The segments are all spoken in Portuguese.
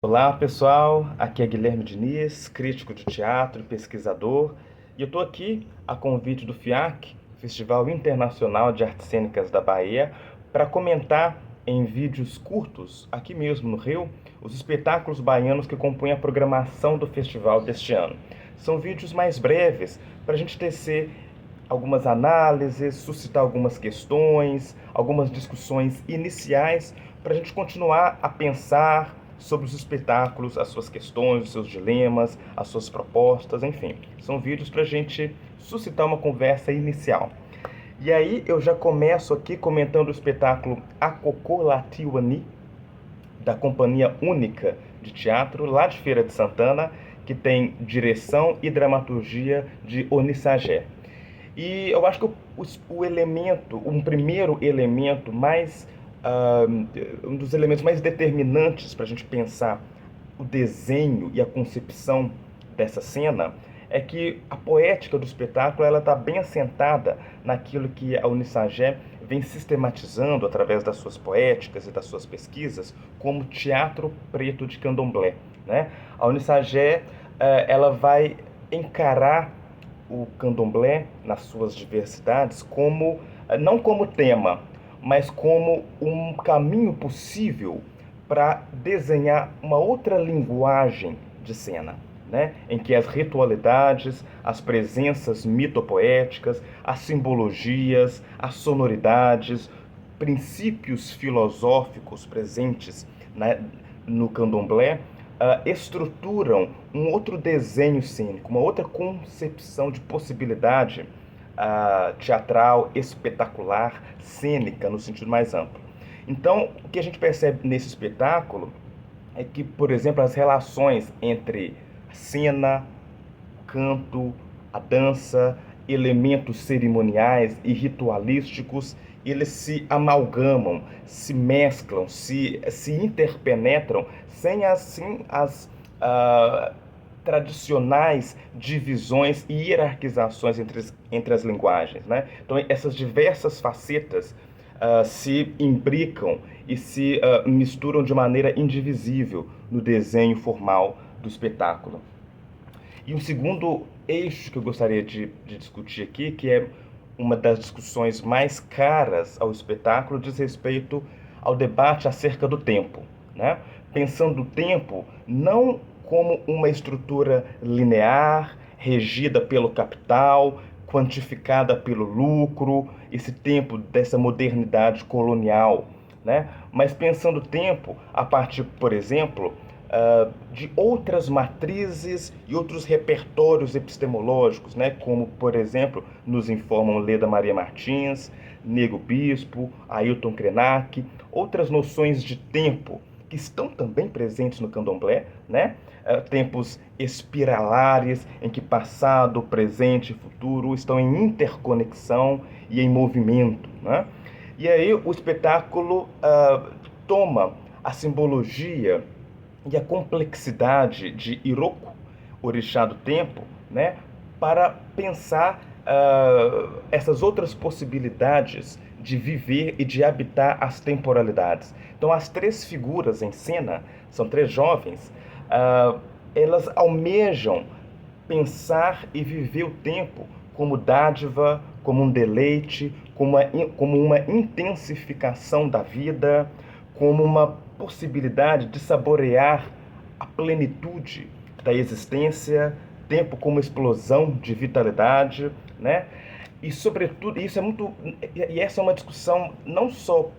Olá pessoal, aqui é Guilherme Diniz, crítico de teatro, pesquisador, e eu estou aqui a convite do FIAC, Festival Internacional de Artes Cênicas da Bahia, para comentar em vídeos curtos, aqui mesmo no Rio, os espetáculos baianos que compõem a programação do festival deste ano. São vídeos mais breves para a gente tecer algumas análises, suscitar algumas questões, algumas discussões iniciais para a gente continuar a pensar sobre os espetáculos, as suas questões, os seus dilemas, as suas propostas, enfim. São vídeos para a gente suscitar uma conversa inicial. E aí eu já começo aqui comentando o espetáculo Acocô Latiwani, da Companhia Única de Teatro, lá de Feira de Santana, que tem direção e dramaturgia de Onissagé. E eu acho que um primeiro elemento mais, um dos elementos mais determinantes para a gente pensar o desenho e a concepção dessa cena é que a poética do espetáculo ela está bem assentada naquilo que a Unissagé vem sistematizando através das suas poéticas e das suas pesquisas como teatro preto de candomblé, né? A Unissagé ela vai encarar o candomblé nas suas diversidades como não como tema, mas como um caminho possível para desenhar uma outra linguagem de cena, né? Em que as ritualidades, as presenças mitopoéticas, as simbologias, as sonoridades, princípios filosóficos presentes, né, no candomblé estruturam um outro desenho cênico, uma outra concepção de possibilidade teatral, espetacular, cênica, no sentido mais amplo. Então, o que a gente percebe nesse espetáculo é que, por exemplo, as relações entre a cena, o canto, a dança, elementos cerimoniais e ritualísticos, eles se amalgamam, se mesclam, se interpenetram, sem assim as tradicionais divisões e hierarquizações entre as linguagens, né? Então, essas diversas facetas se imbricam e se misturam de maneira indivisível no desenho formal do espetáculo. E um segundo eixo que eu gostaria de discutir aqui, que é uma das discussões mais caras ao espetáculo, diz respeito ao debate acerca do tempo, né? Pensando o tempo não como uma estrutura linear, regida pelo capital, quantificada pelo lucro, esse tempo dessa modernidade colonial, né? Mas pensando o tempo a partir, por exemplo, de outras matrizes e outros repertórios epistemológicos, né? Como, por exemplo, nos informam Leda Maria Martins, Nego Bispo, Ailton Krenak, outras noções de tempo que estão também presentes no candomblé, né? Tempos espiralares em que passado, presente e futuro estão em interconexão e em movimento, né? E aí o espetáculo toma a simbologia e a complexidade de Iroko, orixá do tempo, né, para pensar essas outras possibilidades de viver e de habitar as temporalidades. Então, as três figuras em cena, são três jovens, elas almejam pensar e viver o tempo como dádiva, como um deleite, como uma intensificação da vida, como uma possibilidade de saborear a plenitude da existência, tempo como explosão de vitalidade, né? E sobretudo, e essa é uma discussão não só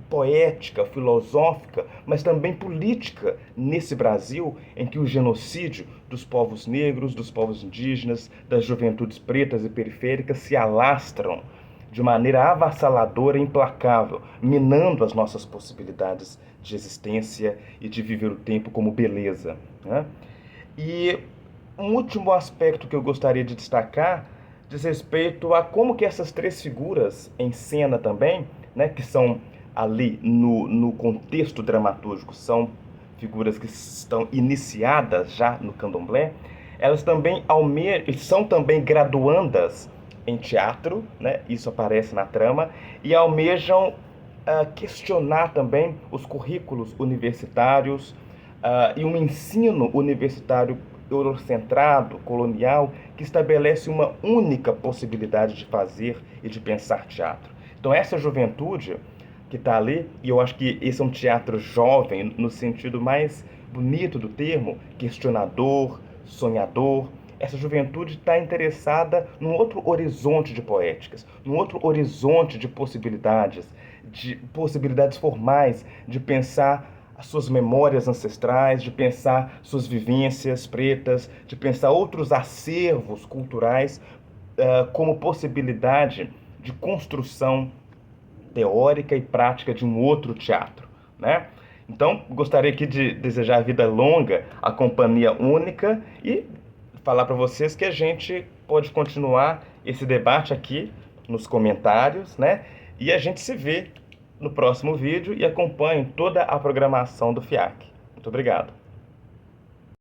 poética, filosófica, mas também política nesse Brasil em que o genocídio dos povos negros, dos povos indígenas, das juventudes pretas e periféricas se alastram de maneira avassaladora e implacável, minando as nossas possibilidades de existência e de viver o tempo como beleza, né? E um último aspecto que eu gostaria de destacar diz respeito a como que essas três figuras em cena também, né, que são ali no contexto dramatúrgico, são figuras que estão iniciadas já no candomblé, elas também são também graduandas em teatro, né, isso aparece na trama, e almejam questionar também os currículos universitários, e um ensino universitário eurocentrado, colonial, que estabelece uma única possibilidade de fazer e de pensar teatro. Então essa juventude que está ali, e eu acho que esse é um teatro jovem, no sentido mais bonito do termo, questionador, sonhador. Essa juventude está interessada num outro horizonte de poéticas, num outro horizonte de possibilidades formais, de pensar as suas memórias ancestrais, de pensar suas vivências pretas, de pensar outros acervos culturais como possibilidade de construção teórica e prática de um outro teatro, né? Então, gostaria aqui de desejar vida longa, a companhia única e falar para vocês que a gente pode continuar esse debate aqui nos comentários, né? E a gente se vê no próximo vídeo e acompanhe toda a programação do FIAC. Muito obrigado.